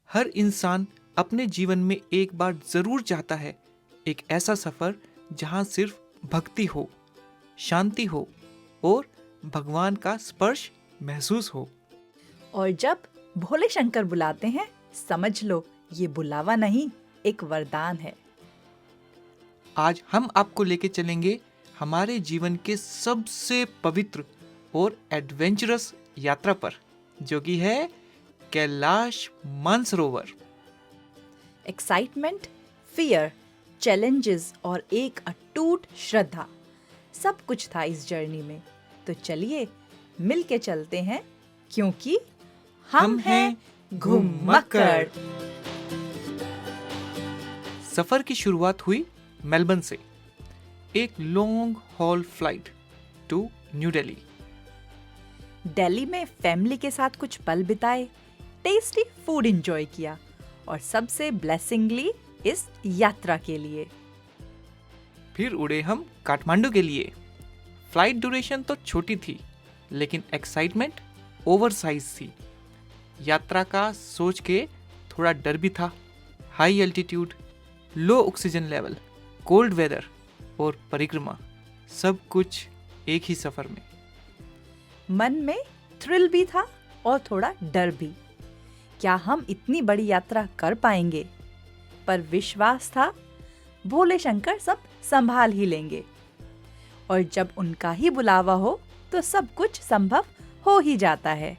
हर इंसान अपने जीवन में एक बार जरूर चाहता है एक ऐसा सफर जहां सिर्फ भक्ति हो, शांति हो और भगवान का स्पर्श महसूस हो। और जब भोले शंकर बुलाते हैं, समझ लो ये बुलावा नहीं, एक वरदान है। आज हम आपको लेके चलेंगे हमारे जीवन के सबसे पवित्र और एडवेंचरस यात्रा पर, जो कि है Kailash Mansarovar. Excitement, fear, challenges और एक अटूट श्रद्धा, सब कुछ था इस जर्नी में। तो चलिए मिल के चलते हैं, क्योंकि हम हैं घुमक्कड़। सफर की शुरुआत हुई मेलबर्न से, एक long haul flight to New Delhi. Delhi में फैमिली के साथ कुछ पल बिताए, टेस्टी फूड एंजॉय किया और सबसे ब्लेसिंगली इस यात्रा के लिए। फिर उड़े हम काठमांडू के लिए। फ्लाइट ड्यूरेशन तो छोटी थी, लेकिन एक्साइटमेंट ओवरसाइज थी। यात्रा का सोच के थोड़ा डर भी था। हाई एल्टीट्यूड, लो ऑक्सीजन लेवल, कोल्ड वेदर और परिक्रमा, सब कुछ एक ही सफर में। मन में थ्रिल भी था और थोड़ा डर भी। क्या हम इतनी बड़ी यात्रा कर पाएंगे? पर विश्वास था भोले शंकर सब संभाल ही लेंगे, और जब उनका ही बुलावा हो तो सब कुछ संभव हो ही जाता है।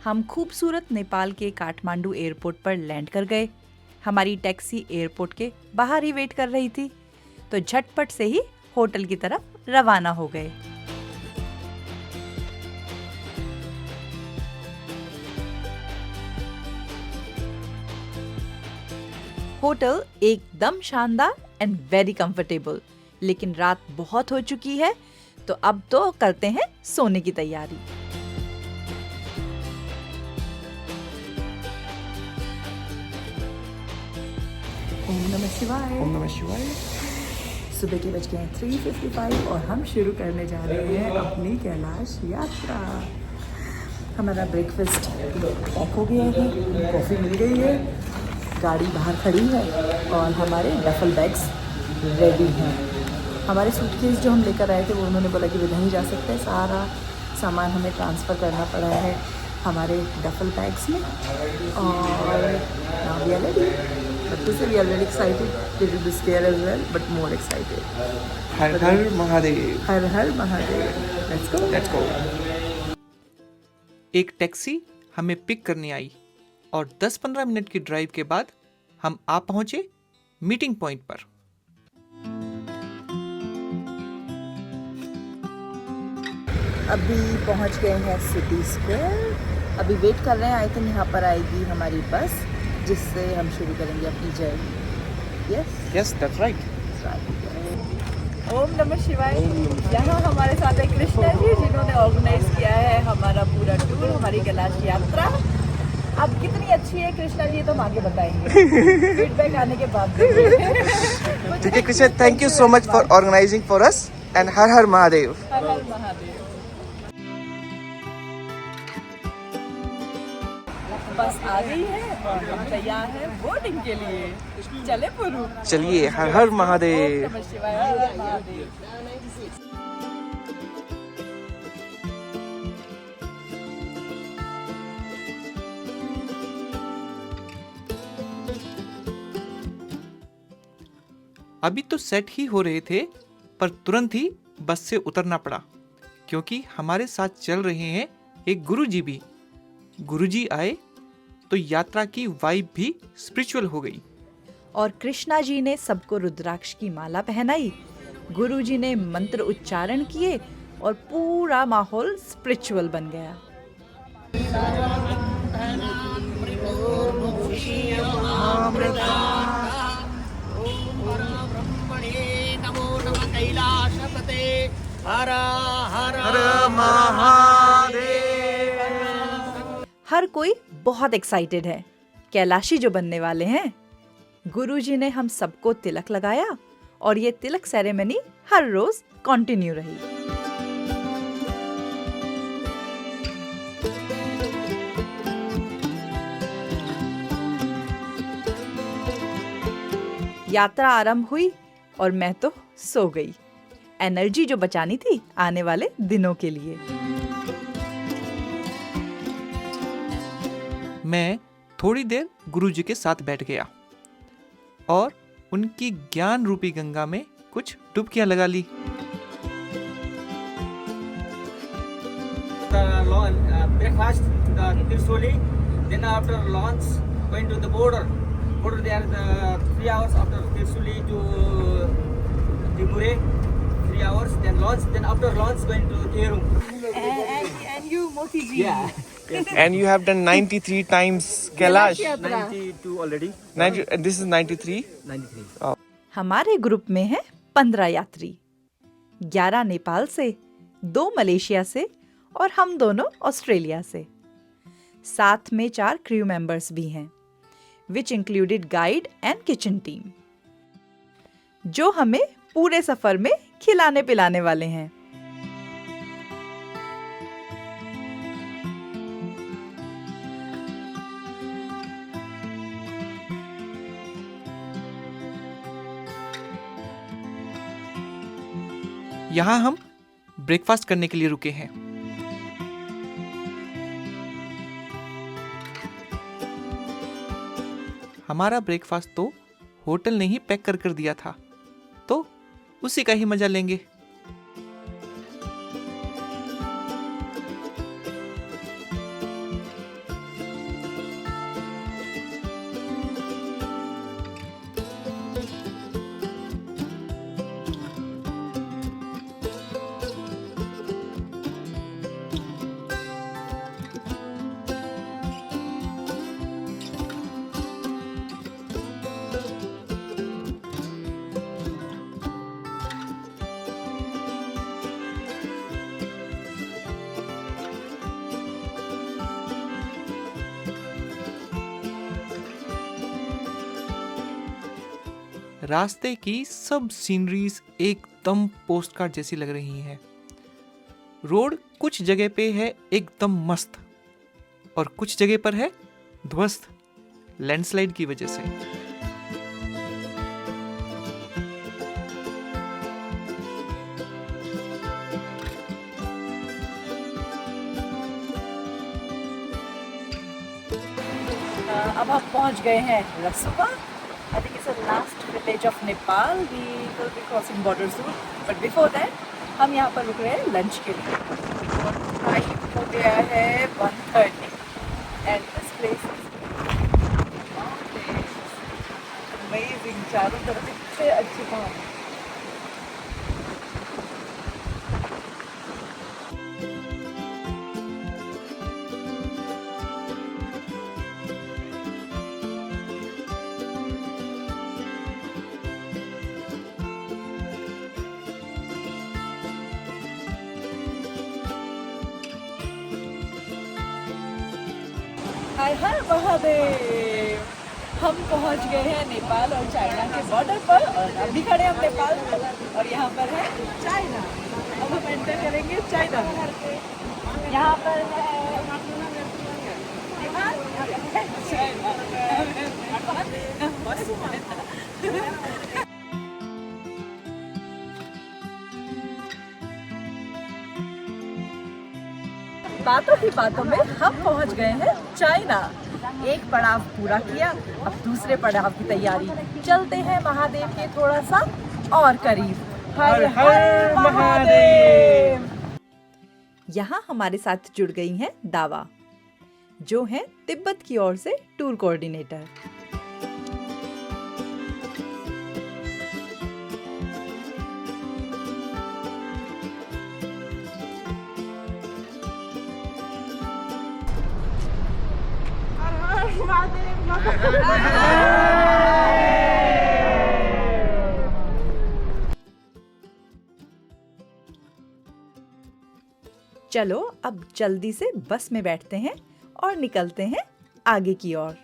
हम खूबसूरत नेपाल के काठमांडू एयरपोर्ट पर लैंड कर गए। हमारी टैक्सी एयरपोर्ट के बाहर ही वेट कर रही थी, तो झटपट से ही होटल की तरफ रवाना हो गए। होटल एकदम शानदार एंड वेरी कंफर्टेबल, लेकिन रात बहुत हो चुकी है, तो अब तो करते हैं सोने की तैयारी। ओम नमः शिवाय। ओम नमः शिवाय। सुबह के बज गए हैं 3:55 और हम शुरू करने जा रहे हैं अपनी कैलाश यात्रा। हमारा ब्रेकफास्ट पैक हो गया है, कॉफ़ी मिल गई है, गाड़ी बाहर खड़ी है और हमारे डफल बैग्स रेडी हैं। हमारे सूटकेस जो हम लेकर आए थे वो उन्होंने बोला कि इधर ही जा सकते हैं। सारा सामान हमें ट्रांसफ़र करना पड़ा है हमारे डफल बैग्स में। और now we are ready, but this we are very excited, little bit scared as well, but more excited. हर हर महादेव। हर हर Mahadev. Let's go, let's go. एक टैक्सी हमें पिक करने आई और 10-15 मिनट की ड्राइव के बाद हम आ पहुंचे मीटिंग पॉइंट पर। अभी पहुंच गए हैं सिटी स्क्वायर। अभी वेट कर रहे हैं, आई थिंक यहाँ पर आएगी हमारी बस, जिससे हम शुरू करेंगे अपनी जर्नी। Yes, that's right. ओम नमः शिवाय। यहाँ हमारे साथ है कृष्णा जी, जिन्होंने ऑर्गेनाइज किया है हमारा पूरा टूर, हमारी कैलाश यात्रा। अब कितनी अच्छी है कृष्णा जी, तो हम आगे बताएंगे फीडबैक आने के बाद। ठीक है Krishna, thank you so much for organizing for us and Har her Mahadev. Her her Mahadev. Bus आ गई है और हम तैयार हैं बोर्डिंग के लिए। चले पुरु। चलिए, हर हर महादेव। ओम नमः शिवाय, हर हर महादेव। अभी तो सेट ही हो रहे थे, पर तुरंत ही बस से उतरना पड़ा, क्योंकि हमारे साथ चल रहे हैं एक गुरुजी भी। गुरुजी आए तो यात्रा की वाइब भी स्पिरिचुअल हो गई। और कृष्णा जी ने सबको रुद्राक्ष की माला पहनाई, गुरु जी ने मंत्र उच्चारण किए और पूरा माहौल स्पिरिचुअल बन गया। हर कोई बहुत एक्साइटेड है, कैलाशी जो बनने वाले हैं। गुरुजी ने हम सबको तिलक लगाया और ये तिलक सेरेमनी हर रोज कंटिन्यू रही। यात्रा आरंभ हुई और मैं तो सो गई, एनर्जी जो बचानी थी आने वाले दिनों के लिए। मैं थोड़ी देर गुरुजी के साथ बैठ गया और उनकी ज्ञान रूपी गंगा में कुछ डुबकियां लगा ली। Breakfast, the Tirsoli. Then after lunch, going to the border. Border there is 3 hours after Tirsoli to Tigure. 3 hours. Then lunch. Then after lunch, going to Terum. And you, Moti ji. Yeah. Yes. And you have done 93 times Kailash. 92 already. 90, and this is 93. 93. हमारे group में है 15 यात्री, 11 नेपाल से, 2 Malaysia से और हम दोनों Australia से। साथ में 4 क्रू मेंबर्स भी हैं, which included guide and kitchen team, जो हमें पूरे सफर में खिलाने पिलाने वाले हैं। यहाँ हम ब्रेकफास्ट करने के लिए रुके हैं। हमारा ब्रेकफास्ट तो होटल ने ही पैक कर दिया था, तो उसी का ही मजा लेंगे। रास्ते की सब सीनरीज एकदम पोस्टकार्ड जैसी लग रही हैं। रोड कुछ जगह पे है एकदम मस्त और कुछ जगह पर है ध्वस्त, लैंडस्लाइड की वजह से। अब हम पहुंच गए हैं Rasuwa. I think it's the last village of Nepal. We will be crossing border soon. But before that, हम यहाँ पर रुक रहे हैं लंच के लिए। टाइम हो गया है 1:30 and this place is amazing. चारों तरफ इतने अच्छे पहाड़ हैं। हर हर महादेव। हम पहुंच गए हैं नेपाल और चाइना के बॉर्डर पर और अभी खड़े हम नेपाल में और यहाँ पर है चाइना। अब हम एंटर करेंगे चाइना में। यहाँ पर है नेपाल, चाइना। बातों ही बातों में हम पहुंच गए हैं चाइना। एक पड़ाव पूरा किया, अब दूसरे पड़ाव की तैयारी। चलते हैं महादेव के थोड़ा सा और करीब। हर हर महादेव। यहाँ हमारे साथ जुड़ गई हैं दावा, जो हैं तिब्बत की ओर से टूर कोऑर्डिनेटर। चलो अब जल्दी से बस में बैठते हैं और निकलते हैं आगे की ओर।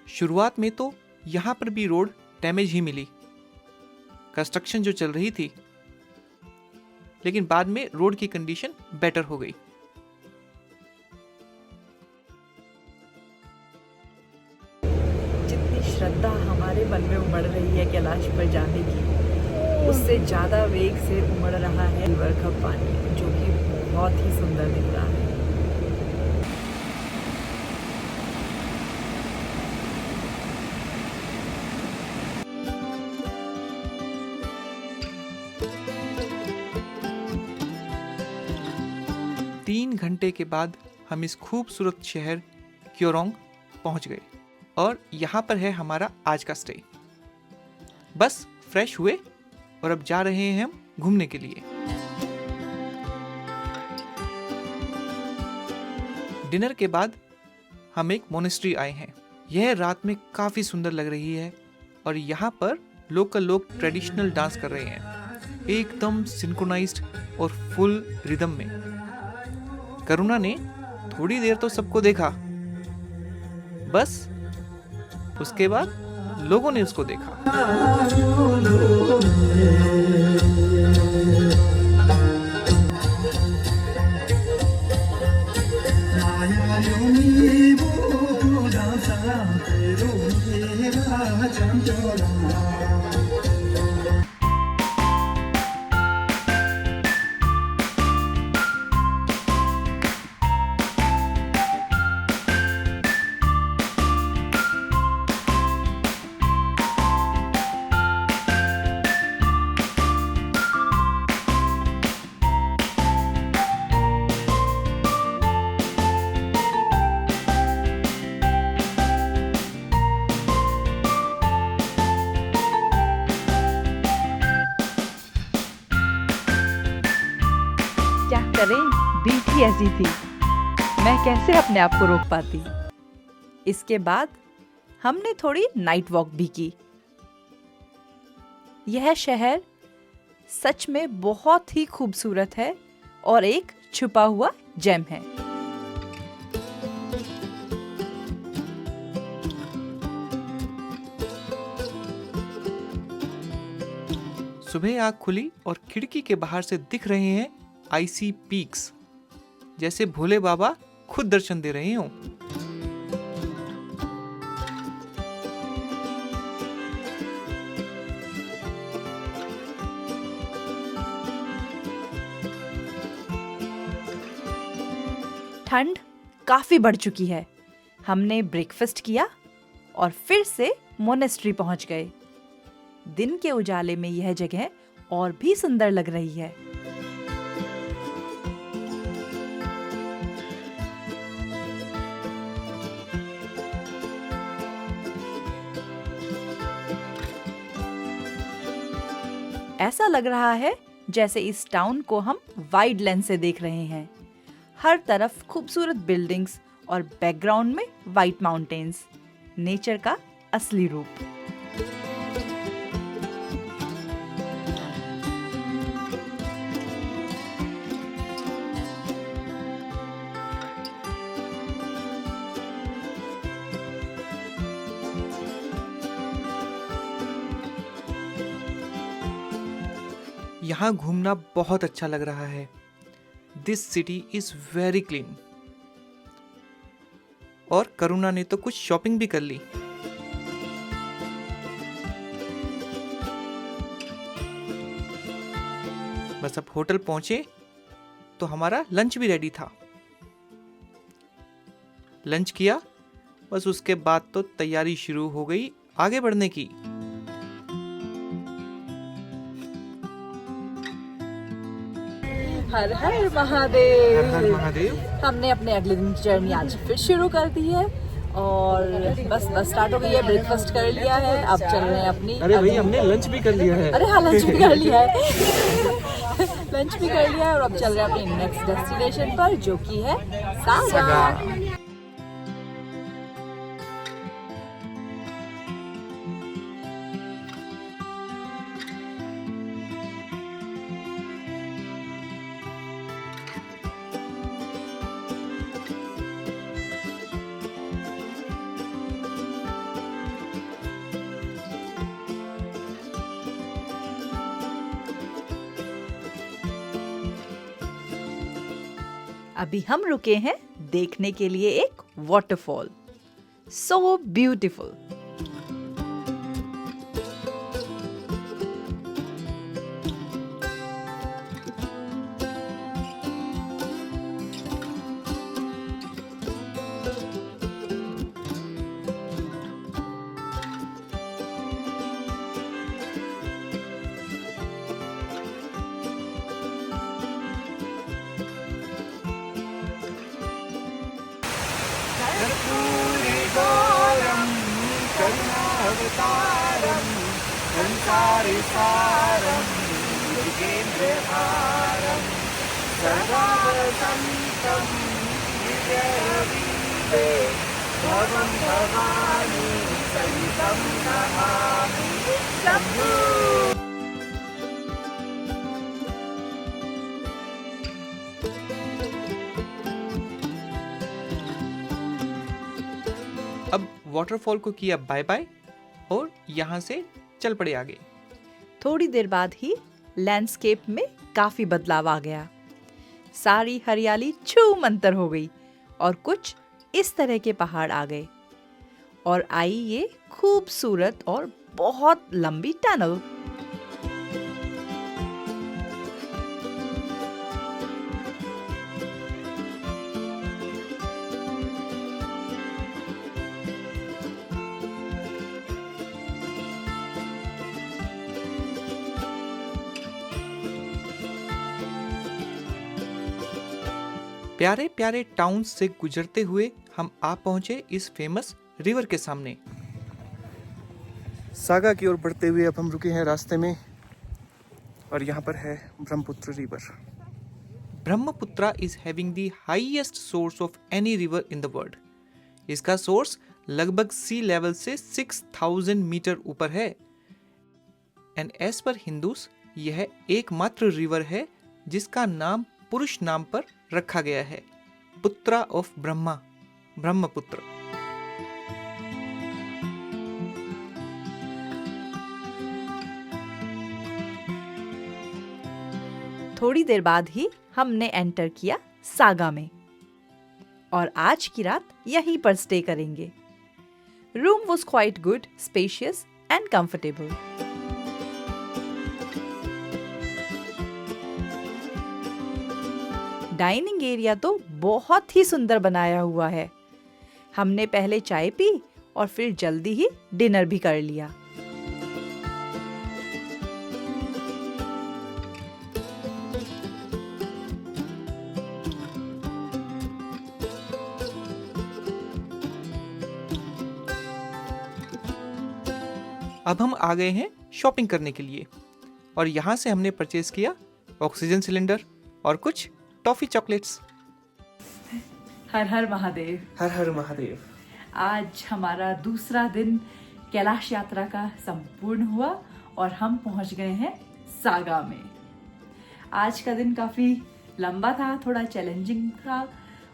शुरुआत में तो यहाँ पर भी रोड डैमेज ही मिली, कंस्ट्रक्शन जो चल रही थी। लेकिन बाद में रोड की कंडीशन बेटर हो गई। जितनी श्रद्धा हमारे मन में उमड़ रही है कैलाश पर जाने की, उससे ज़्यादा वेग से उमड़ रहा है रिवर का पानी, जो कि बहुत ही सुंदर दिख रहा है। तीन घंटे के बाद हम इस खूबसूरत शहर क्योरोंग पहुंच गए और यहाँ पर है हमारा आज का स्टे। बस फ्रेश हुए और अब जा रहे हैं हम घूमने के लिए। डिनर के बाद हम एक मोनेस्ट्री आए हैं। यह रात में काफी सुंदर लग रही है और यहाँ पर लोकल लोग ट्रेडिशनल डांस कर रहे हैं, एकदम सिंक्रोनाइज्ड और फुल रिदम में। करुणा ने थोड़ी देर तो सबको देखा, बस उसके बाद लोगों ने उसको देखा। क्या करें, बीट ही ऐसी थी, मैं कैसे अपने आप को रोक पाती। इसके बाद हमने थोड़ी नाइट वॉक भी की। यह शहर सच में बहुत ही खूबसूरत है और एक छुपा हुआ जेम है। सुबह आग खुली और खिड़की के बाहर से दिख रहे हैं आईसी पीक्स, जैसे भोले बाबा खुद दर्शन दे रहे हों। ठंड काफी बढ़ चुकी है। हमने ब्रेकफास्ट किया और फिर से मोनेस्ट्री पहुंच गए। दिन के उजाले में यह जगह और भी सुंदर लग रही है। ऐसा लग रहा है जैसे इस टाउन को हम वाइड लेंस से देख रहे हैं। हर तरफ खूबसूरत बिल्डिंग्स और बैकग्राउंड में वाइट माउंटेन्स, नेचर का असली रूप। यहाँ घूमना बहुत अच्छा लग रहा है। This city is very clean. और करुणा ने तो कुछ शॉपिंग भी कर ली। बस अब होटल पहुंचे तो हमारा लंच भी रेडी था। लंच किया, बस उसके बाद तो तैयारी शुरू हो गई आगे बढ़ने की। हर हर महादेव। हर हर महादेव। हमने अपने अगले दिन की जर्नी आज फिर शुरू कर दी है और बस स्टार्ट हो गई है। ब्रेकफास्ट कर लिया है, अब चल रहे हैं अपनी। अरे भाई, हमने लंच भी कर लिया है। अरे हाँ, लंच भी कर लिया है। लंच भी कर लिया है और अब चल रहे हैं अपनी नेक्स्ट डेस्टिनेशन पर, जो कि है सागा। अभी हम रुके हैं देखने के लिए एक वाटरफॉल। So beautiful. अब वाटरफॉल को किया बाय बाय और यहाँ से चल पड़े आगे। थोड़ी देर बाद ही लैंडस्केप में काफी बदलाव आ गया। सारी हरियाली छूम अंतर हो गई और कुछ इस तरह के पहाड़ आ गए और आई ये खूबसूरत और बहुत लंबी टनल। प्यारे प्यारे टाउन्स से गुजरते हुए हम आ पहुंचे इस फेमस रिवर के सामने। सागा की ओर बढ़ते हुए अब हम रुके हैं रास्ते में और यहाँ पर है Brahmaputra river. Brahmaputra is having the highest source of any river in the world. इसका सोर्स लगभग सी लेवल से 6000 मीटर ऊपर है। एंड एज पर हिंदूस यह एकमात्र रिवर है जिसका नाम पुरुष नाम पर रखा गया है, पुत्रा ऑफ ब्रह्मा, ब्रह्मपुत्र। थोड़ी देर बाद ही हमने एंटर किया सागा में और आज की रात यहीं पर स्टे करेंगे। Room was quite good, spacious and comfortable. Dining area तो बहुत ही सुंदर बनाया हुआ है। हमने पहले चाय पी और फिर जल्दी ही डिनर भी कर लिया। अब हम आ गए हैं शॉपिंग करने के लिए और यहाँ से हमने परचेज किया ऑक्सीजन सिलेंडर और कुछ टॉफी चॉकलेट्स। हर हर महादेव। हर हर महादेव। आज हमारा दूसरा दिन कैलाश यात्रा का संपूर्ण हुआ और हम पहुंच गए हैं सागा में। आज का दिन काफ़ी लंबा था, थोड़ा चैलेंजिंग था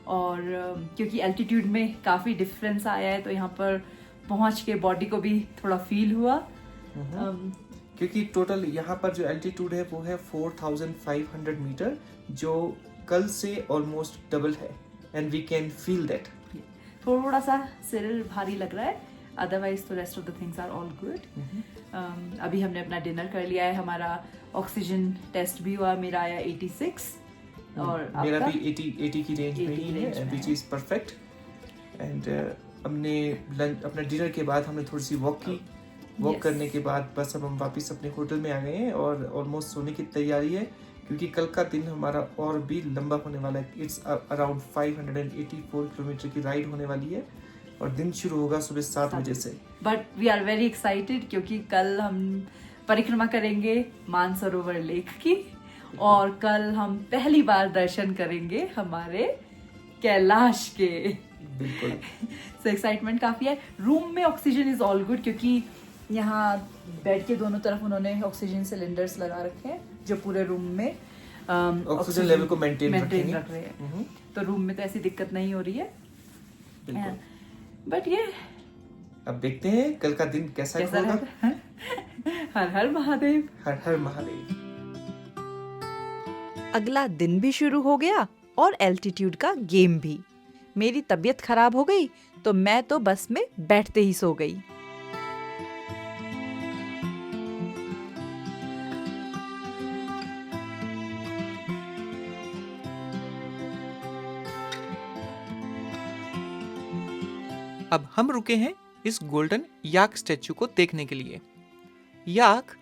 और क्योंकि एल्टीट्यूड में काफ़ी डिफरेंस आया है तो यहाँ पर पहुंच के बॉडी को भी थोड़ा फील हुआ। क्योंकि टोटल यहाँ पर जो एल्टीट्यूड है वो है 4500 मीटर, जो कल से ऑलमोस्ट डबल है and we can feel that. थोड़ा सा सिर भारी लग रहा है, अदरवाइज तो rest of the things are all good. अभी हमने अपना डिनर कर लिया है, हमारा ऑक्सीजन टेस्ट भी हुआ, मेरा आया 86 और मेरा आपका? भी 80 की रेंज में ही है, विच इज परफेक्ट। एंड हमने लंच, अपना डिनर के बाद हमने थोड़ी सी वॉक की। Walk Yes. करने के बाद बस अब हम वापस अपने होटल में आ गए हैं और ऑलमोस्ट सोने की तैयारी है क्योंकि कल का दिन हमारा और भी लंबा होने वाला है। इट्स अराउंड 584 किलोमीटर की राइड होने वाली है और दिन शुरू होगा सुबह 7 बजे से। But we are very excited क्योंकि कल हम परिक्रमा करेंगे मानसरोवर लेक की और कल हम पहली बार दर्शन करेंगे हमारे कैलाश के। बिल्कुल। सो एक्साइटमेंट काफी है। रूम में ऑक्सीजन इज ऑल गुड क्योंकि यहाँ बेड के दोनों तरफ उन्होंने ऑक्सीजन सिलेंडर्स लगा रखे हैं जो पूरे रूम में ऑक्सीजन लेवल को मेंटेन रख रहे हैं। तो रूम में तो ऐसी दिक्कत नहीं हो रही है। बट ये अब देखते हैं कल का दिन कैसा होगा। हर हर महादेव। हर हर महादेव। अगला दिन भी शुरू हो गया और एल्टीट्यूड का गेम भी। मेरी तबीयत खराब हो गई तो मैं तो बस में बैठते ही सो गई। अब हम रुके हैं इस गोल्डन याक स्टैचू को देखने के लिए। याक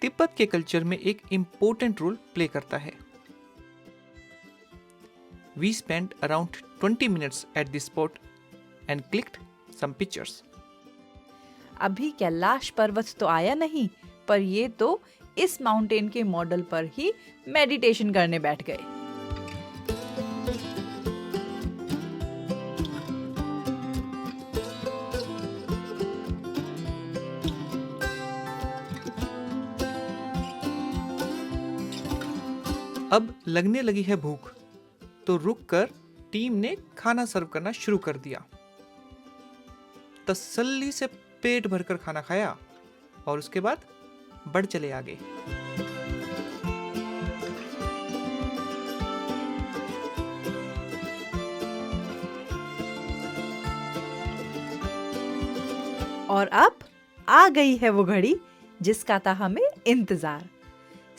तिब्बत के कल्चर में एक इम्पोर्टेंट रोल प्ले करता है। We spent around 20 minutes at this spot and clicked some pictures. अभी कैलाश पर्वत तो आया नहीं, पर ये तो इस माउंटेन के मॉडल पर ही मेडिटेशन करने बैठ गए। अब लगने लगी है भूख, तो रुककर टीम ने खाना सर्व करना शुरू कर दिया। तसल्ली से पेट भरकर खाना खाया और उसके बाद बढ़ चले आगे। और अब आ गई है वो घड़ी जिसका था हमें इंतजार।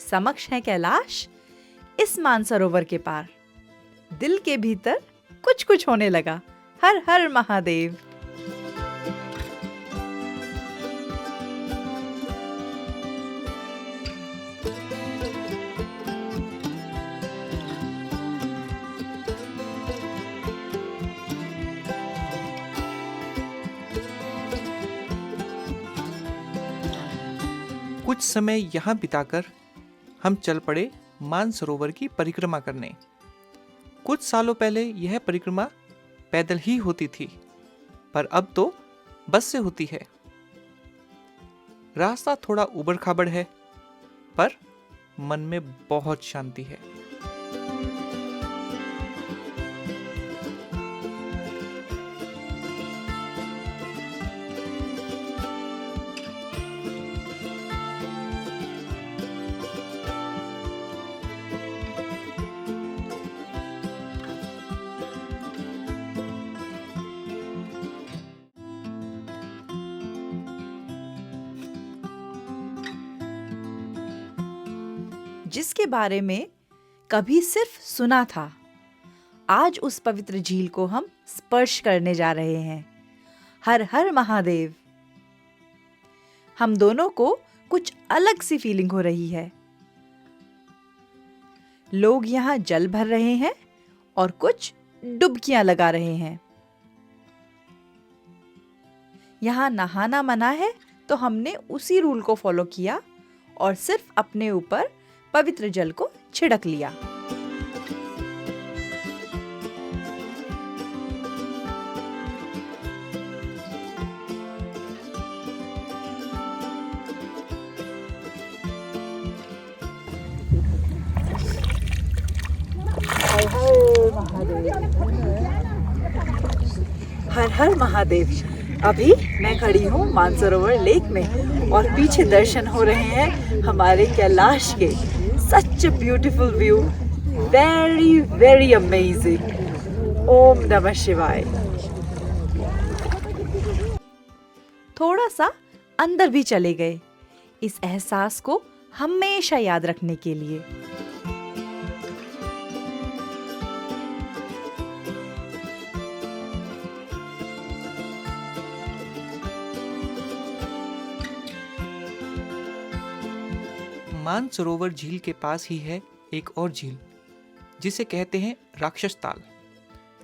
समक्ष है कैलाश, इस मानसरोवर के पार। दिल के भीतर कुछ कुछ होने लगा। हर हर महादेव। कुछ समय यहाँ बिताकर हम चल पड़े मानसरोवर की परिक्रमा करने। कुछ सालों पहले यह परिक्रमा पैदल ही होती थी, पर अब तो बस से होती है। रास्ता थोड़ा उबड़ खाबड़ है, पर मन में बहुत शांति है। जिसके बारे में कभी सिर्फ सुना था, आज उस पवित्र झील को हम स्पर्श करने जा रहे हैं। हर हर महादेव। हम दोनों को कुछ अलग सी फीलिंग हो रही है। लोग यहाँ जल भर रहे हैं और कुछ डुबकियां लगा रहे हैं। यहाँ नहाना मना है, तो हमने उसी रूल को फॉलो किया और सिर्फ अपने ऊपर पवित्र जल को छिड़क लिया। हर हर महादेव। अभी मैं खड़ी हूँ मानसरोवर लेक में और पीछे दर्शन हो रहे हैं हमारे कैलाश के। Such beautiful view, very very amazing. ओम नमः शिवाय। थोड़ा सा अंदर भी चले गए इस एहसास को हमेशा याद रखने के लिए। मानसरोवर झील के पास ही है एक और झील, जिसे कहते हैं राक्षस ताल।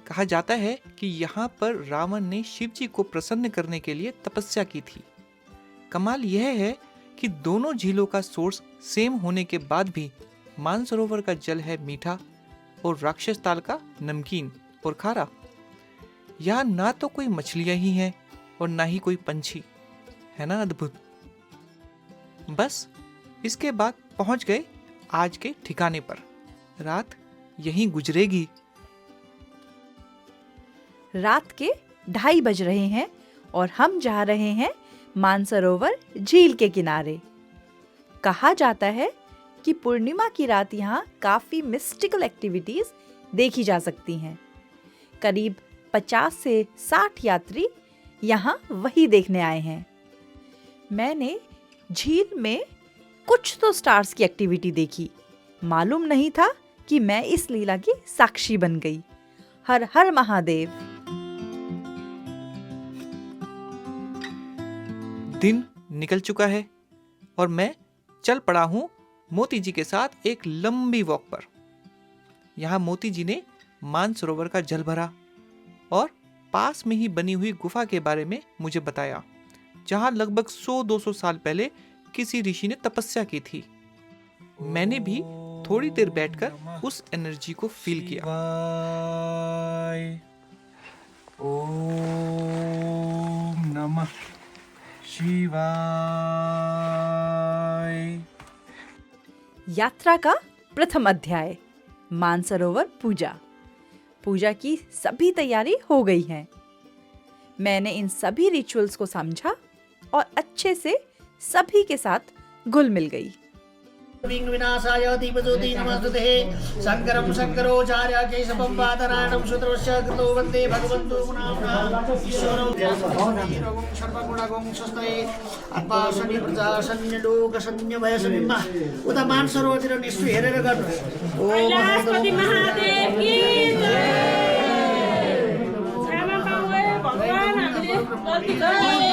कहा जाता है कि यहाँ पर रावण ने शिव जी को प्रसन्न करने के लिए तपस्या की थी। कमाल यह है कि दोनों झीलों का सोर्स सेम होने के बाद भी मानसरोवर का जल है मीठा और राक्षस ताल का नमकीन और खारा। यहाँ ना तो कोई मछलियां ही हैं और ना ही कोई पंछी। है ना अद्भुत। बस इसके बाद पहुंच गए आज के ठिकाने पर। रात यहीं गुजरेगी। रात के 2:30 बज रहे हैं और हम जा रहे हैं मानसरोवर झील के किनारे। कहा जाता है कि पूर्णिमा की रात यहाँ काफी मिस्टिकल एक्टिविटीज देखी जा सकती हैं। करीब 50 से 60 यात्री यहाँ वही देखने आए हैं। मैंने झील में कुछ तो स्टार्स की एक्टिविटी देखी। मालूम नहीं था कि मैं इस लीला की साक्षी बन गई। हर हर महादेव। दिन निकल चुका है और मैं चल पड़ा हूँ मोती जी के साथ एक लंबी वॉक पर। यहाँ मोती जी ने मानसरोवर का जल भरा और पास में ही बनी हुई गुफा के बारे में मुझे बताया, जहाँ लगभग 100-200 साल पहले किसी ऋषि ने तपस्या की थी। मैंने भी थोड़ी देर बैठकर उस एनर्जी को फील किया। ओम नमः शिवाय। यात्रा का प्रथम अध्याय, मानसरोवर पूजा। पूजा की सभी तैयारी हो गई है। मैंने इन सभी रिचुअल्स को समझा और अच्छे से सभी के साथ घुल मिल गई। विघ्न विनाशाय दीपज्योति नमस्तुते शंकरं शंकरोचार्य केशवं बादरायणं सुत्रस्य कृतो वन्दे भगवन्तो पुनः ईश्वरं रघुं सर्वगुणगुं स्वस्ते आत्माशनि प्रजाशन्य लोकशन्य भयशनिमा उत मानसरोवर निष्ठु हेरेर गर्नु। कैलाशपति महादेव की जय। क्षमा पावे भगवान हामीले गल्ती गरे।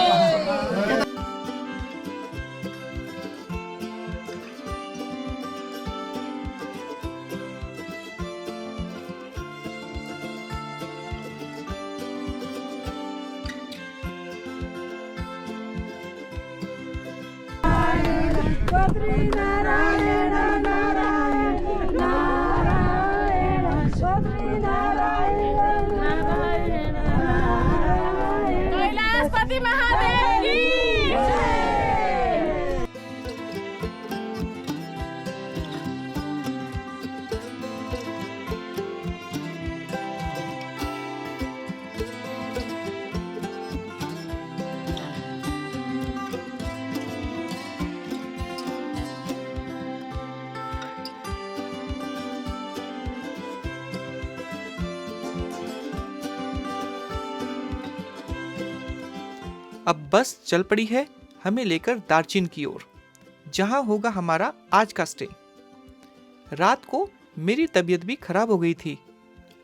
कैलाशपति महादेव की जय। अब बस चल पड़ी है हमें लेकर दार्जिन की ओर, जहां होगा हमारा आज का स्टे। रात को मेरी तबीयत भी खराब हो गई थी।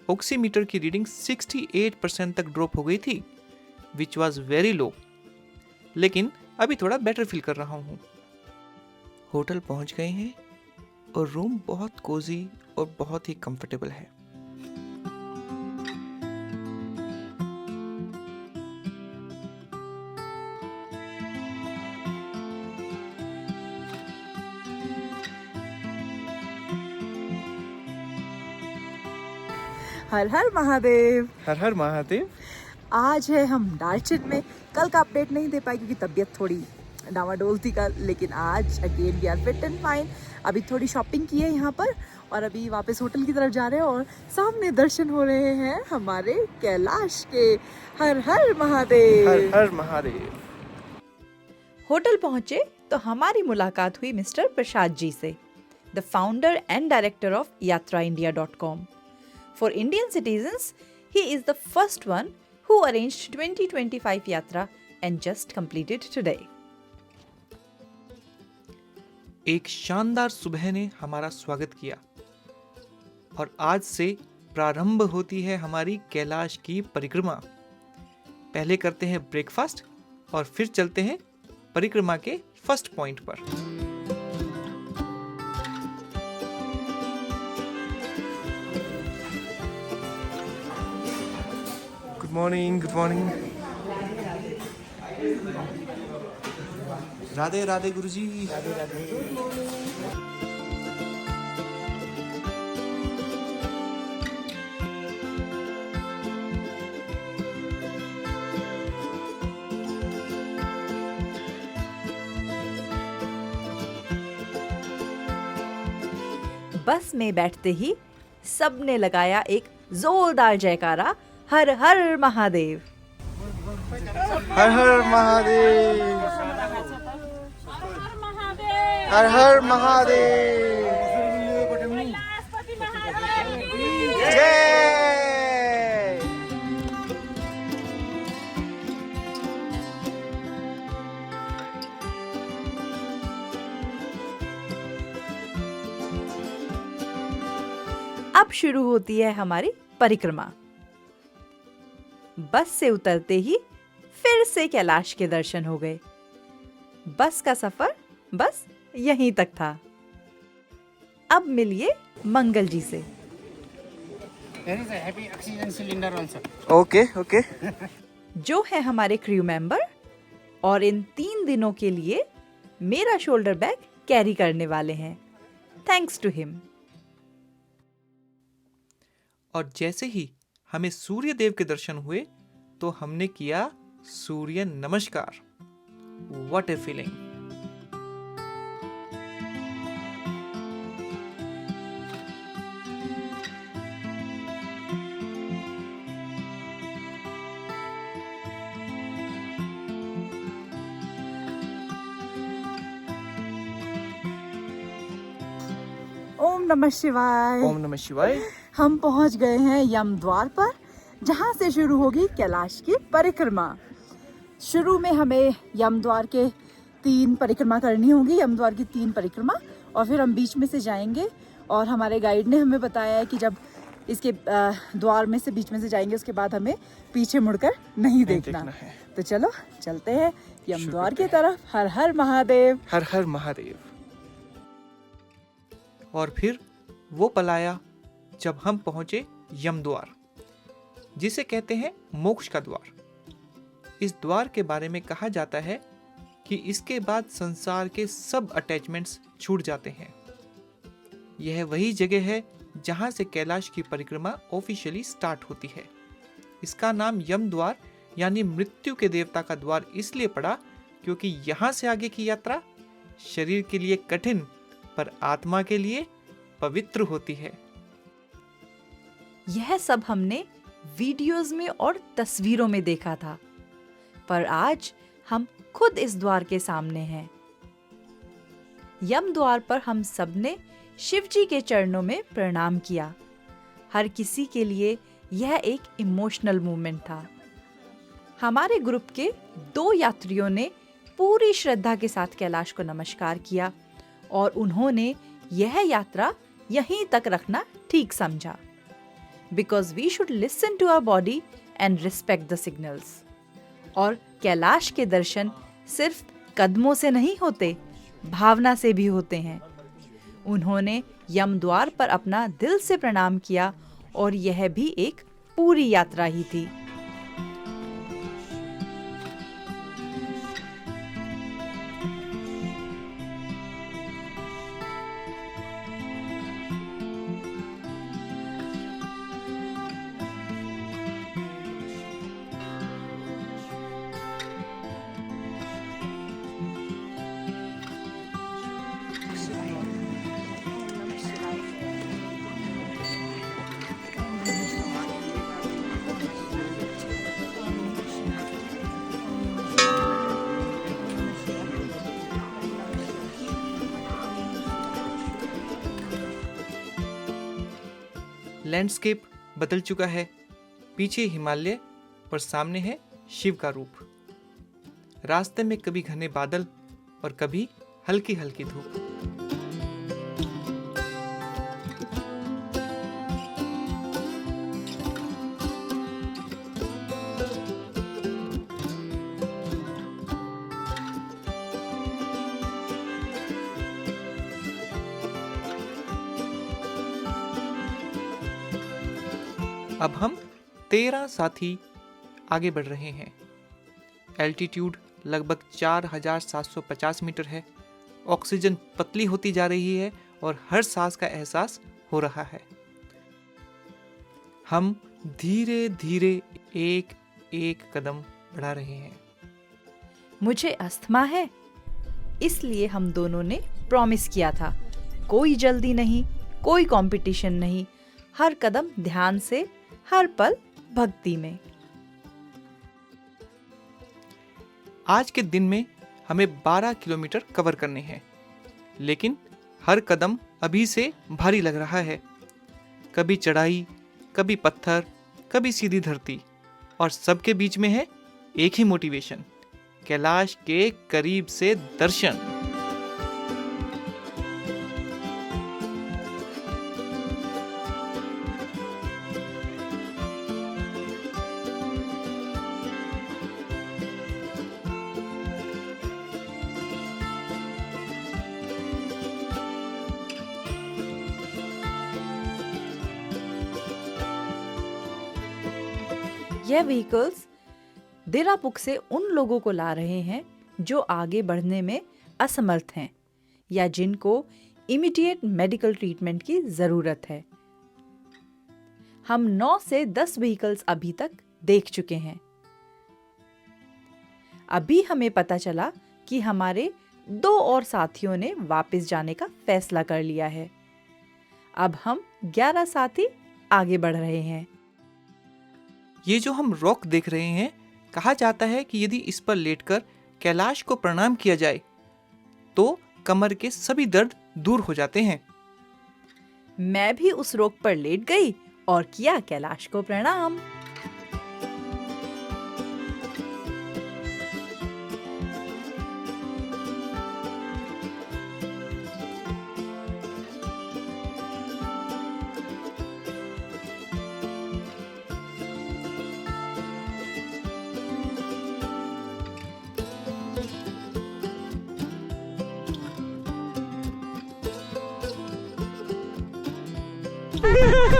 ऑक्सीमीटर की रीडिंग 68% तक ड्रॉप हो गई थी, विच वॉज वेरी लो। लेकिन अभी थोड़ा बेटर फील कर रहा हूँ। होटल पहुंच गए हैं और रूम बहुत कोजी और बहुत ही कंफर्टेबल है। हर हर महादेव। हर हर महादेव। आज है हम दार्जिन में। कल का अपडेट नहीं दे पाई क्योंकि तबीयत थोड़ी डावाडोल थी कल, लेकिन आज again we are fit and fine. अभी थोड़ी शॉपिंग की है यहाँ पर और अभी वापस होटल की तरफ जा रहे हैं और सामने दर्शन हो रहे हैं हमारे कैलाश के। हर हर महादेव। हर हर महादेव। होटल पहुंचे तो हमारी मुलाकात हुई मिस्टर प्रसाद जी से, the founder and director of yatraindia.com. For Indian citizens, he is the first one who arranged 2025 Yatra and just completed today. एक शानदार सुबह ने हमारा स्वागत किया और आज से प्रारंभ होती है हमारी कैलाश की परिक्रमा। पहले करते हैं ब्रेकफास्ट और फिर चलते हैं परिक्रमा के फर्स्ट पॉइंट पर। Good morning. राधे राधे गुरुजी। बस में बैठते ही सबने लगाया एक जोरदार जयकारा, हर हर महादेव। हर हर महादेव। हर हर महादेव। कैलाशपति महादेव की जय। अब शुरू होती है हमारी परिक्रमा। बस से उतरते ही फिर से कैलाश के दर्शन हो गए। बस का सफर बस यहीं तक था। अब मिलिए मंगल जी से। There is a happy oxygen cylinder also. Okay जो है हमारे क्रू मेंबर और इन 3 दिनों के लिए मेरा शोल्डर बैग कैरी करने वाले हैं। Thanks to him. और जैसे ही हमें सूर्य देव के दर्शन हुए तो हमने किया सूर्य नमस्कार। What a feeling. ओम नमः शिवाय। ओम नमः शिवाय। हम पहुंच गए हैं यम द्वार पर, जहां से शुरू होगी कैलाश की परिक्रमा। शुरू में हमें यम द्वार के 3 परिक्रमा करनी होगी, यम द्वार की 3 परिक्रमा, और फिर हम बीच में से जाएंगे। और हमारे गाइड ने हमें बताया है कि जब इसके द्वार में से बीच में से जाएंगे उसके बाद हमें पीछे मुड़कर नहीं देखना है। तो चलो चलते हैं यम द्वार की तरफ। हर हर महादेव। हर हर महादेव। और फिर वो पल आया जब हम पहुंचे यम द्वार, जिसे कहते हैं मोक्ष का द्वार। इस द्वार के बारे में कहा जाता है कि इसके बाद संसार के सब अटैचमेंट्स छूट जाते हैं। यह वही जगह है जहां से कैलाश की परिक्रमा ऑफिशियली स्टार्ट होती है। इसका नाम यम द्वार यानी मृत्यु के देवता का द्वार इसलिए पड़ा क्योंकि यहां से आगे की यात्रा शरीर के लिए कठिन पर आत्मा के लिए पवित्र होती है। यह सब हमने वीडियोस में और तस्वीरों में देखा था, पर आज हम खुद इस द्वार के सामने हैं। यम द्वार पर हम सबने शिव जी के चरणों में प्रणाम किया। हर किसी के लिए यह एक इमोशनल मोमेंट था। हमारे ग्रुप के 2 यात्रियों ने पूरी श्रद्धा के साथ कैलाश को नमस्कार किया और उन्होंने यह यात्रा यहीं तक रखना ठीक समझा। Because we should listen to our body and respect the signals. और कैलाश के दर्शन सिर्फ कदमों से नहीं होते, भावना से भी होते हैं। उन्होंने यम द्वार पर अपना दिल से प्रणाम किया और यह भी एक पूरी यात्रा ही थी। लैंडस्केप बदल चुका है। पीछे हिमालय और सामने है शिव का रूप। रास्ते में कभी घने बादल और कभी हल्की हल्की धूप। अब हम 13 साथी आगे बढ़ रहे हैं। एल्टीट्यूड लगभग 4750 मीटर है। ऑक्सीजन पतली होती जा रही है और हर सांस का एहसास हो रहा है। हम धीरे धीरे एक एक कदम बढ़ा रहे हैं। मुझे अस्थमा है, इसलिए हम दोनों ने प्रॉमिस किया था, कोई जल्दी नहीं, कोई कंपटीशन नहीं, हर कदम ध्यान से, हर पल भक्ति में। आज के दिन में हमें 12 किलोमीटर कवर करने हैं, लेकिन हर कदम अभी से भारी लग रहा है। कभी चढ़ाई, कभी पत्थर, कभी सीधी धरती, और सबके बीच में है एक ही मोटिवेशन, कैलाश के करीब से दर्शन। यह व्हीकल्स देरापुक से उन लोगों को ला रहे हैं जो आगे बढ़ने में असमर्थ हैं या जिनको इमीडिएट मेडिकल ट्रीटमेंट की जरूरत है। हम 9 से 10 व्हीकल्स अभी तक देख चुके हैं। अभी हमें पता चला कि हमारे 2 और साथियों ने वापस जाने का फैसला कर लिया है। अब हम 11 साथी आगे बढ़ रहे हैं। ये जो हम रॉक देख रहे हैं, कहा जाता है कि यदि इस पर लेटकर कैलाश को प्रणाम किया जाए तो कमर के सभी दर्द दूर हो जाते हैं। मैं भी उस रॉक पर लेट गई और किया कैलाश को प्रणाम।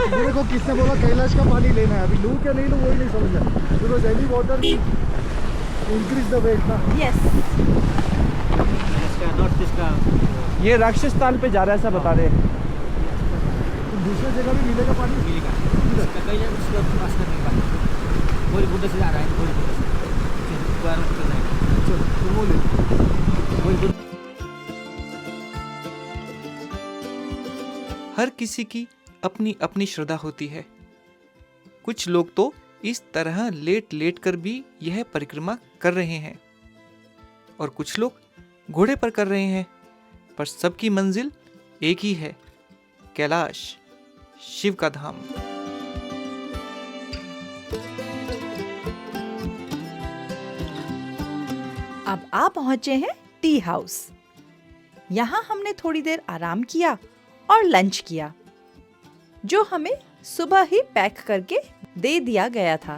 मेरे को किसने बोला कैलाश का पानी लेना है, अभी लूँ क्या नहीं लूँ वही नहीं समझ रहा। Because any water increase the weight ना। यस, इसका नॉर्थ ईस्ट का ये राक्षस ताल पे जा रहा है ऐसा बता रहे हैं। तो दूसरी जगह भी मिलेगा पानी? मिलेगा। इसका कई जगह उसको पास करने के बाद कोई बुद्ध से जा रहा है, कोई बुद्ध से द्वार में चल रहा है। चलो तो वो ले। कोई बुद्ध हर किसी की अपनी अपनी श्रद्धा होती है। कुछ लोग तो इस तरह लेट लेट कर भी यह परिक्रमा कर रहे हैं और कुछ लोग घोड़े पर कर रहे हैं, पर सबकी मंजिल एक ही है, कैलाश, शिव का धाम। अब आ पहुंचे हैं टी हाउस। यहाँ हमने थोड़ी देर आराम किया और लंच किया, जो हमें सुबह ही पैक करके दे दिया गया था।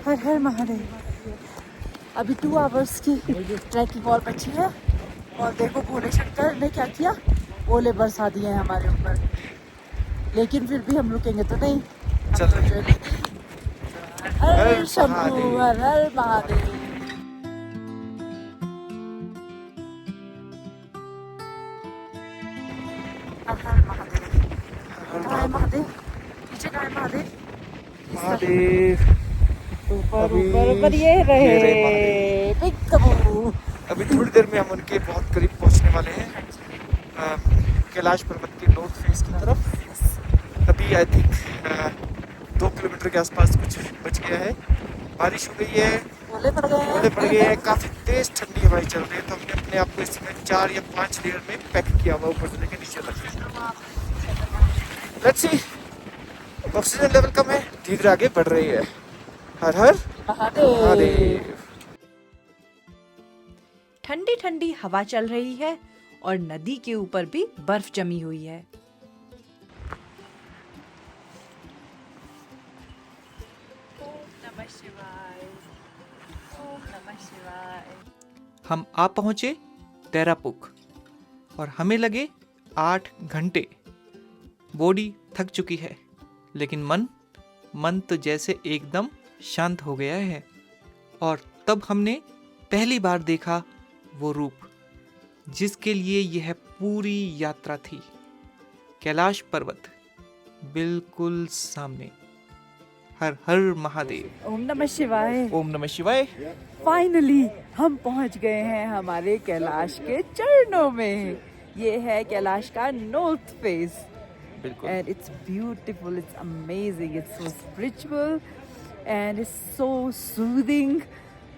हर हर महादेव। अभी 2 आवर्स की ट्रैकिंग और बची है और देखो भोले शंकर ने क्या किया, ओले बरसा दिए हैं हमारे ऊपर। लेकिन फिर भी हम रुकेंगे तो नहीं, चल रहे हर शंभू हर हर महादेव। हर हर महादेव। कहाँ है महादेव? पीछे कहाँ है महादेव? महादेव ऊपर ऊपर ऊपर ये रहे बिग कबू। अभी थोड़ी देर में हम उनके बहुत करीब पहुंचने वाले हैं, कैलाश पर्वत के नॉर्थ फेस की तरफ। अभी आई थिंक 2 किलोमीटर के आसपास कुछ बच गया है। बारिश हो गई है, ओले पड़ गए ओले पड़ गए हैं, काफ़ी तेज ठंडी हवाएं चल रही है, तो हमने अपने आप को इसमें 4 या 5 लेयर में पैक किया हुआ ऊपर से लेकर नीचे तक। लेट्स सी, ऑक्सीजन लेवल कम है, धीरे आगे बढ़ रही है। हर हर महादेव। ठंडी ठंडी हवा चल रही है और नदी के ऊपर भी बर्फ जमी हुई है। हम आ पहुंचे तेरापुक और हमें लगे 8 घंटे। बॉडी थक चुकी है, लेकिन मन तो जैसे एकदम शांत हो गया है। और तब हमने पहली बार देखा वो रूप जिसके लिए यह पूरी यात्रा थी। कैलाश पर्वत बिल्कुल सामने। हर हर महादेव। ओम नमः शिवाय। ओम नमः शिवाय। फाइनली हम पहुंच गए हैं हमारे कैलाश के चरणों में। ये है कैलाश का नॉर्थ फेस बिल्कुल। and it's beautiful, it's amazing, it's so spiritual and it's so soothing.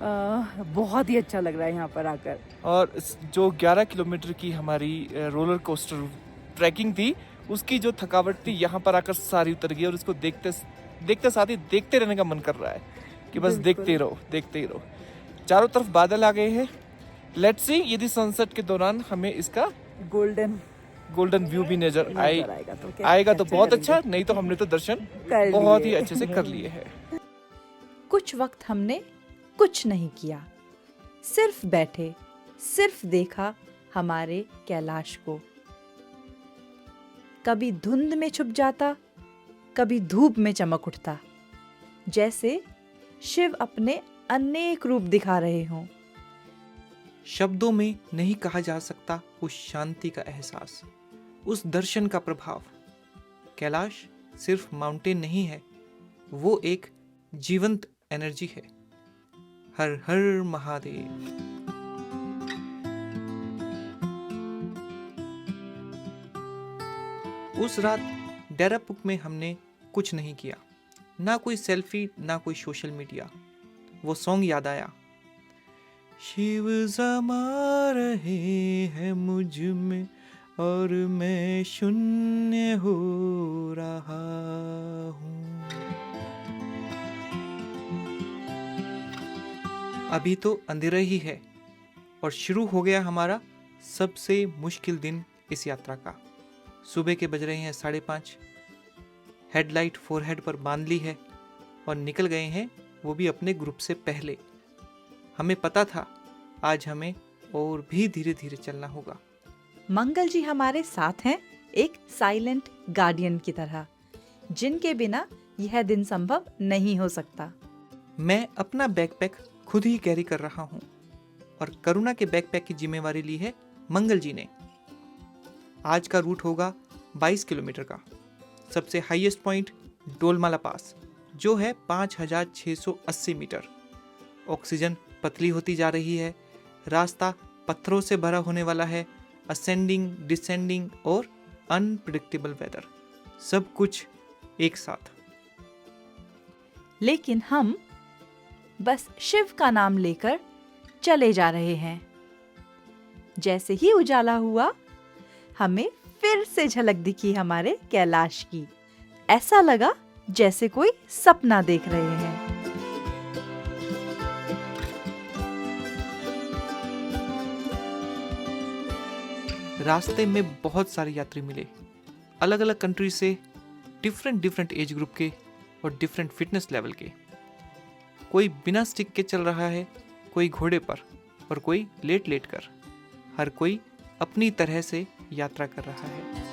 बहुत ही अच्छा लग रहा है यहाँ पर आकर। और जो 11 किलोमीटर की हमारी रोलर कोस्टर ट्रैकिंग थी, उसकी जो थकावट थी यहाँ पर आकर सारी उतर गई और उसको देखते साथ ही देखते रहने का मन कर रहा है कि बस देखते ही रहो। चारों तरफ बादल आ गए हैं। लेट्स सी यदि सनसेट के दौरान हमें इसका गोल्डन गोल्डन व्यू भी नजर नजर आएगा तो क्या आएगा तो कैप्चर बहुत करेंगे। अच्छा, नहीं तो हमने तो दर्शन कर बहुत ही लिए। अच्छे से कर लिए हैं। कुछ वक्त हमने कुछ नहीं किया, सिर्फ बैठे, सिर्फ देखा हमारे कैलाश को। कभी धुंध में छुप जाता, कभी धूप में चमक उठता, जैसे शिव अपने अनेक रूप दिखा रहे हों। शब्दों में नहीं कहा जा सकता उस शांति का एहसास, उस दर्शन का प्रभाव। कैलाश सिर्फ माउंटेन नहीं है, वो एक जीवंत एनर्जी है। हर हर महादेव। उस रात डेरापुक में हमने कुछ नहीं किया, ना कोई सेल्फी, ना कोई सोशल मीडिया। वो सॉन्ग याद आया, शिव समा रहे हैं मुझ में और मैं शून्य हो रहा हूँ। अभी तो अंधेरा ही है और शुरू हो गया हमारा सबसे मुश्किल दिन इस यात्रा का। सुबह के बज रहे हैं 5:30। हेडलाइट फोरहेड पर बांध ली है और निकल गए हैं, वो भी अपने ग्रुप से पहले। हमें पता था आज हमें और भी धीरे धीरे चलना होगा। मंगल जी हमारे साथ हैं, एक साइलेंट गार्डियन की तरह, जिनके बिना यह दिन संभव नहीं हो सकता। मैं अपना बैकपैक खुद ही कैरी कर रहा हूँ और करुणा के बैकपैक की जिम्मेवारी ली है मंगल जी ने। आज का रूट होगा 22 किलोमीटर का। सबसे हाईएस्ट पॉइंट डोलमाला पास, जो है 5680 मीटर। ऑक्सीजन पतली होती जा रही है, रास्ता पत्थरों से भरा होने वाला है, असेंडिंग, डिसेंडिंग और अनप्रिडिक्टेबल वेदर, सब कुछ एक साथ। लेकिन हम बस शिव का नाम लेकर चले जा रहे हैं। जैसे ही उजाला हुआ, हमें फिर से झलक दिखी हमारे कैलाश की। ऐसा लगा जैसे कोई सपना देख रहे हैं। रास्ते में बहुत सारे यात्री मिले, अलग अलग कंट्री से, डिफरेंट एज ग्रुप के और डिफरेंट फिटनेस लेवल के। कोई बिना स्टिक के चल रहा है, कोई घोड़े पर और कोई लेट कर। हर कोई अपनी तरह से यात्रा कर रहा है।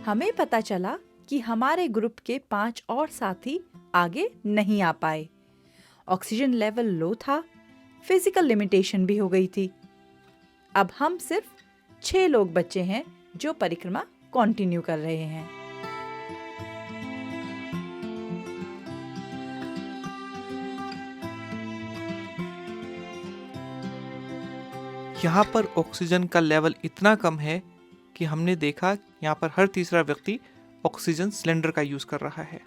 हमें पता चला कि हमारे ग्रुप के 5 और साथी आगे नहीं आ पाए। ऑक्सीजन लेवल लो था, फिजिकल लिमिटेशन भी हो गई थी। अब हम सिर्फ 6 लोग बचे हैं जो परिक्रमा कंटिन्यू कर रहे हैं। यहाँ पर ऑक्सीजन का लेवल इतना कम है कि हमने देखा यहाँ पर हर तीसरा व्यक्ति ऑक्सीजन सिलेंडर का यूज कर रहा है।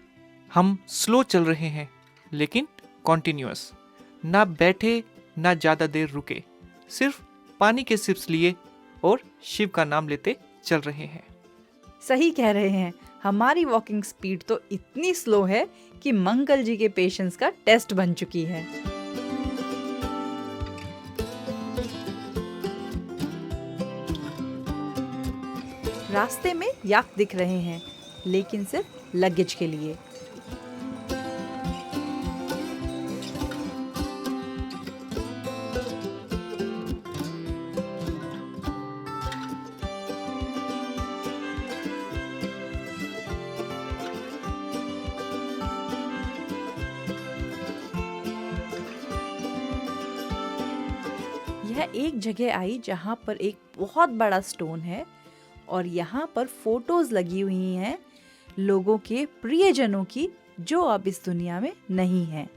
हम स्लो चल रहे हैं लेकिन कॉन्टिन्यूअस, ना बैठे ना ज्यादा देर रुके, सिर्फ पानी के सिप्स लिए और शिव का नाम लेते चल रहे हैं। सही कह रहे हैं, हमारी वॉकिंग स्पीड तो इतनी स्लो है कि मंगल जी के पेशेंस का टेस्ट बन चुकी है। रास्ते में याक दिख रहे हैं, लेकिन सिर्फ लगेज के लिए। यह एक जगह आई जहां पर एक बहुत बड़ा स्टोन है और यहाँ पर फोटोज लगी हुई हैं लोगों के प्रियजनों की जो अब इस दुनिया में नहीं हैं।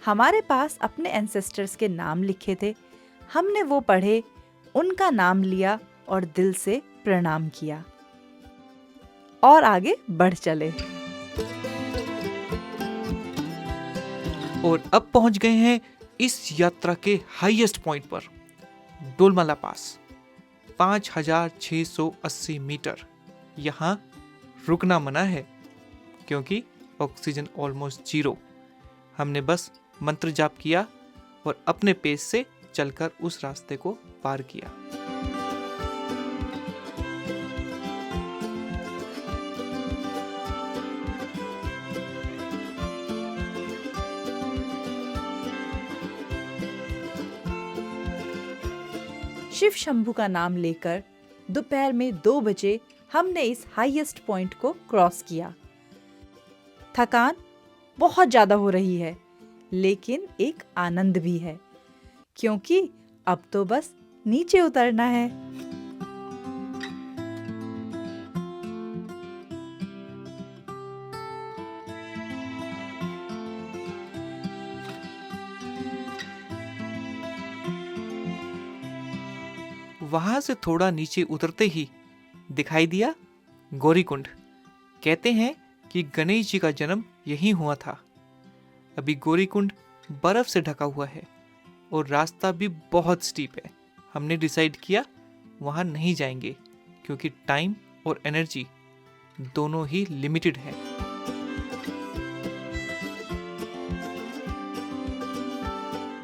हमारे पास अपने एंसेस्टर्स के नाम लिखे थे। हमने वो पढ़े, उनका नाम लिया और दिल से प्रणाम किया और आगे बढ़ चले। और अब पहुंच गए हैं इस यात्रा के हाईएस्ट पॉइंट पर, डोलमाला पास, 5680 मीटर। यहाँ रुकना मना है क्योंकि ऑक्सीजन ऑलमोस्ट जीरो। हमने बस मंत्र जाप किया और अपने पेस से चलकर उस रास्ते को पार किया। शिव शंभू का नाम लेकर दोपहर में 2 बजे हमने इस हाईएस्ट पॉइंट को क्रॉस किया। थकान बहुत ज्यादा हो रही है, लेकिन एक आनंद भी है क्योंकि अब तो बस नीचे उतरना है। वहां से थोड़ा नीचे उतरते ही दिखाई दिया गौरीकुंड। कहते हैं कि गणेश जी का जन्म यहीं हुआ था। अभी गौरीकुंड बर्फ से ढका हुआ है और रास्ता भी बहुत स्टीप है। हमने डिसाइड किया वहां नहीं जाएंगे क्योंकि टाइम और एनर्जी दोनों ही लिमिटेड है।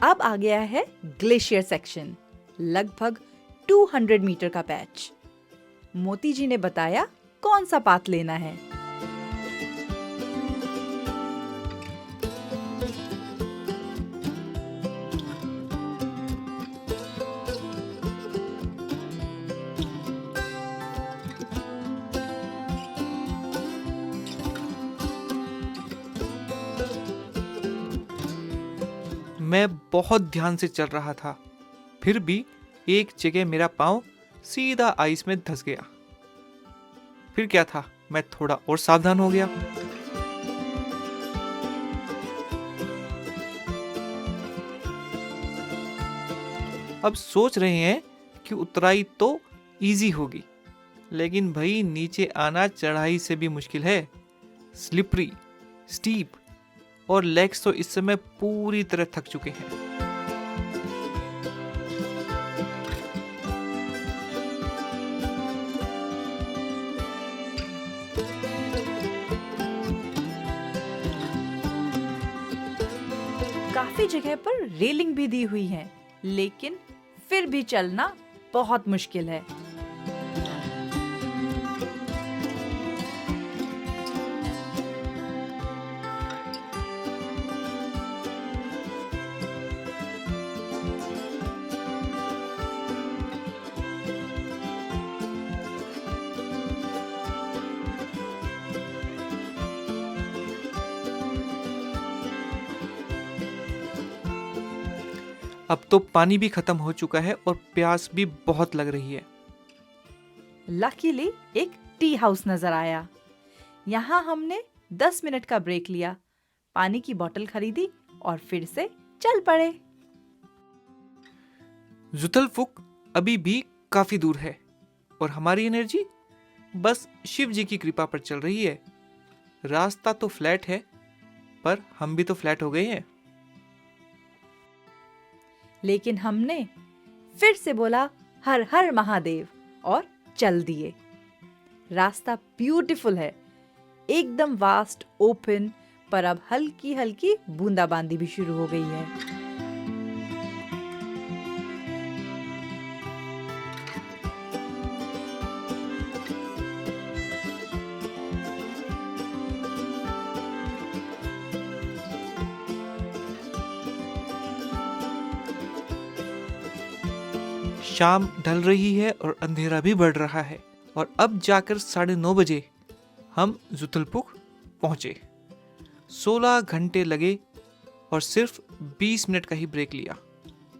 अब आ गया है ग्लेशियर सेक्शन, लगभग 200 मीटर का पैच। मोती जी ने बताया कौन सा पाथ लेना है। मैं बहुत ध्यान से चल रहा था, फिर भी एक जगह मेरा पांव सीधा आइस में धंस गया। फिर क्या था, मैं थोड़ा और सावधान हो गया। अब सोच रहे हैं कि उतराई तो इजी होगी, लेकिन भाई नीचे आना चढ़ाई से भी मुश्किल है। स्लिपरी, स्टीप और लेग्स तो इस समय पूरी तरह थक चुके हैं। काफी जगह पर रेलिंग भी दी हुई है, लेकिन फिर भी चलना बहुत मुश्किल है। अब तो पानी भी खत्म हो चुका है और प्यास भी बहुत लग रही है। लकीली एक टी हाउस नजर आया। यहाँ हमने 10 मिनट का ब्रेक लिया, पानी की बोतल खरीदी और फिर से चल पड़े। जुतलफुक अभी भी काफी दूर है और हमारी एनर्जी बस शिव जी की कृपा पर चल रही है। रास्ता तो फ्लैट है, पर हम भी तो फ्लैट हो गए हैं। लेकिन हमने फिर से बोला हर हर महादेव और चल दिए। रास्ता ब्यूटीफुल है, एकदम वास्ट ओपन, पर अब हल्की हल्की बूंदाबांदी भी शुरू हो गई है। शाम ढल रही है और अंधेरा भी बढ़ रहा है और अब जाकर 9:30 बजे हम जुतलपुक पहुंचे। 16 घंटे लगे और सिर्फ 20 मिनट का ही ब्रेक लिया।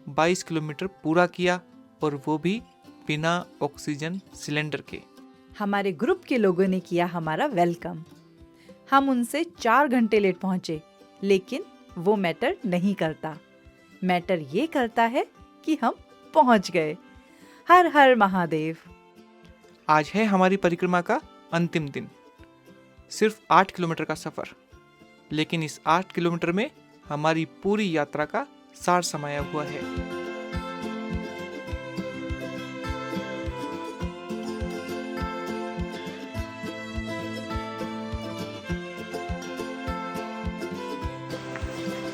22 किलोमीटर पूरा किया और वो भी बिना ऑक्सीजन सिलेंडर के। हमारे ग्रुप के लोगों ने किया हमारा वेलकम। हम उनसे 4 घंटे लेट पहुंचे, लेकिन वो मैटर नहीं करता। मैटर ये करता है कि हम पहुंच गए। हर हर महादेव। आज है हमारी परिक्रमा का अंतिम दिन। सिर्फ 8 किलोमीटर का सफर, लेकिन इस 8 किलोमीटर में हमारी पूरी यात्रा का सार समाया हुआ है।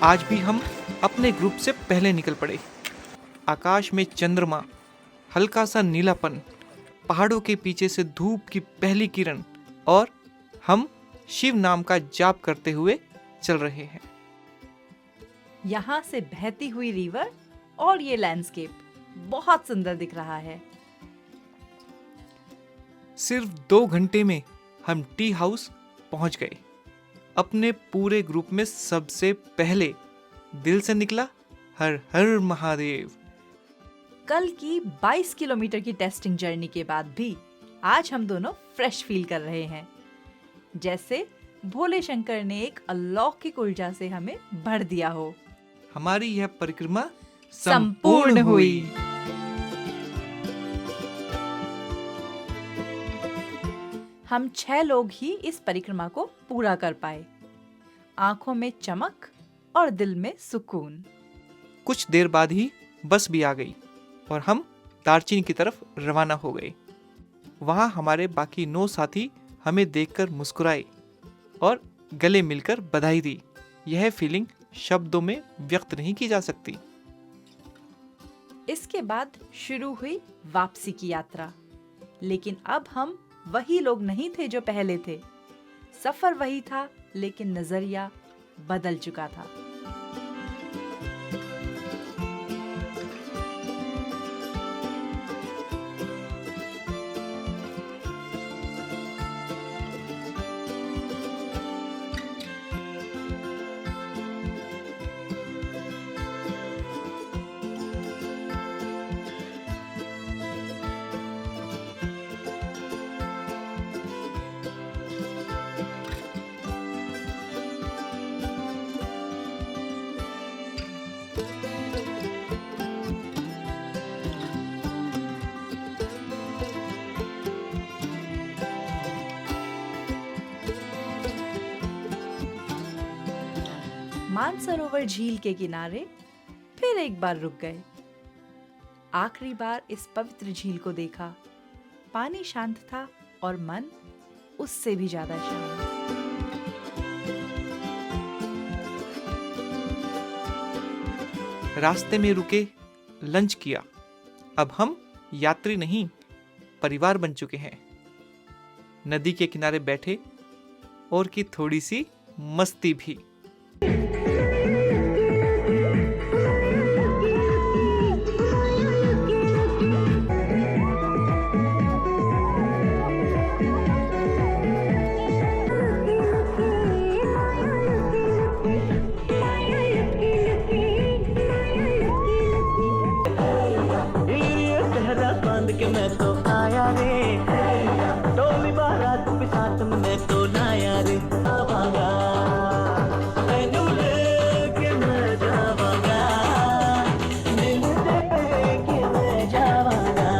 आज भी हम अपने ग्रुप से पहले निकल पड़े। आकाश में चंद्रमा, हल्का सा नीलापन, पहाड़ों के पीछे से धूप की पहली किरण और हम शिव नाम का जाप करते हुए चल रहे हैं। यहाँ से बहती हुई रिवर और ये लैंडस्केप बहुत सुंदर दिख रहा है। सिर्फ 2 घंटे में हम टी हाउस पहुंच गए। अपने पूरे ग्रुप में सबसे पहले दिल से निकला हर हर महादेव। कल की 22 किलोमीटर की टेस्टिंग जर्नी के बाद भी आज हम दोनों फ्रेश फील कर रहे हैं, जैसे भोले शंकर ने एक अलौकिक ऊर्जा से हमें भर दिया हो। हमारी यह परिक्रमा संपूर्ण हुई। हम 6 लोग ही इस परिक्रमा को पूरा कर पाए। आंखों में चमक और दिल में सुकून। कुछ देर बाद ही बस भी आ गई और हम दार्जिलिंग की तरफ रवाना हो गए। वहाँ हमारे बाकी 9 साथी हमें देखकर मुस्कुराए और गले मिलकर बधाई दी। यह फीलिंग शब्दों में व्यक्त नहीं की जा सकती। इसके बाद शुरू हुई वापसी की यात्रा। लेकिन अब हम वही लोग नहीं थे जो पहले थे। सफर वही था, लेकिन नजरिया बदल चुका था। मानसरोवर झील के किनारे फिर एक बार रुक गए। आखिरी बार इस पवित्र झील को देखा। पानी शांत था और मन उससे भी ज्यादा शांत। रास्ते में रुके, लंच किया। अब हम यात्री नहीं, परिवार बन चुके हैं। नदी के किनारे बैठे और की थोड़ी सी मस्ती भी। मैं तो आया रे, डोली बारात के साथ मैं तो लाया रे। आवागा मैनू लेके मैं जावागा, मैनू लेके मैं जावागा।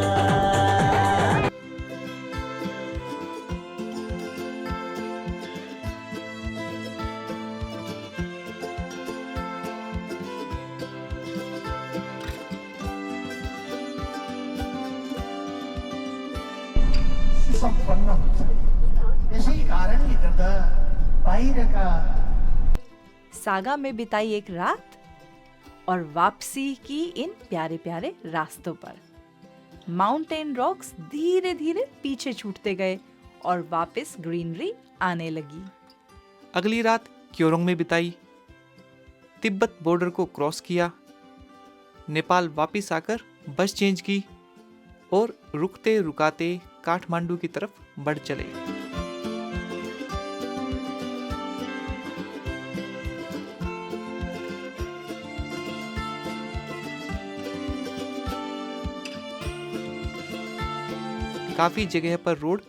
सागा में बिताई एक रात और वापसी की इन प्यारे प्यारे रास्तों पर। माउंटेन रॉक्स धीरे धीरे पीछे छूटते गए और वापस ग्रीनरी आने लगी। अगली रात क्योरोंग में बिताई। तिब्बत बॉर्डर को क्रॉस किया। नेपाल वापस आकर बस चेंज की और रुकते रुकाते काठमांडू की तरफ बढ़ चले। काफी जगह पर रोड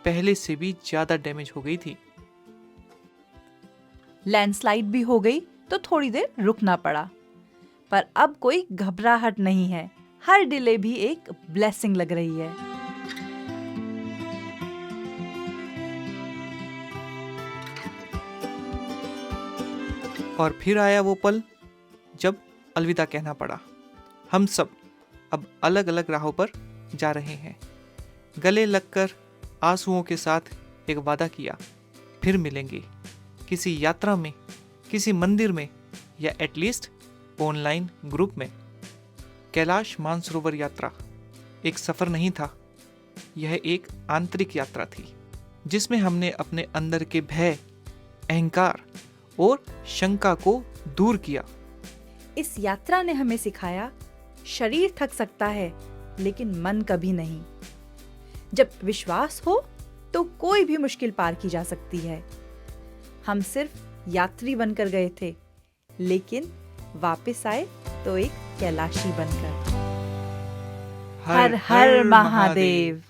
पहले से भी ज्यादा डैमेज हो गई थी। लैंडस्लाइड भी हो गई तो थोड़ी देर रुकना पड़ा। पर अब कोई घबराहट नहीं है, हर डिले भी एक ब्लेसिंग लग रही है। और फिर आया वो पल जब अलविदा कहना पड़ा। हम सब अब अलग अलग राहों पर जा रहे हैं। गले लगकर आंसुओं के साथ एक वादा किया, फिर मिलेंगे किसी यात्रा में, किसी मंदिर में, या एटलीस्ट ऑनलाइन ग्रुप में। कैलाश मानसरोवर यात्रा एक सफर नहीं था, यह एक आंतरिक यात्रा थी जिसमें हमने अपने अंदर के भय, अहंकार और शंका को दूर किया। इस यात्रा ने हमें सिखाया, शरीर थक सकता है लेकिन मन कभी नहीं। जब विश्वास हो तो कोई भी मुश्किल पार की जा सकती है। हम सिर्फ यात्री बनकर गए थे, लेकिन वापस आए तो एक कैलाशी बनकर। हर हर हर महादेव।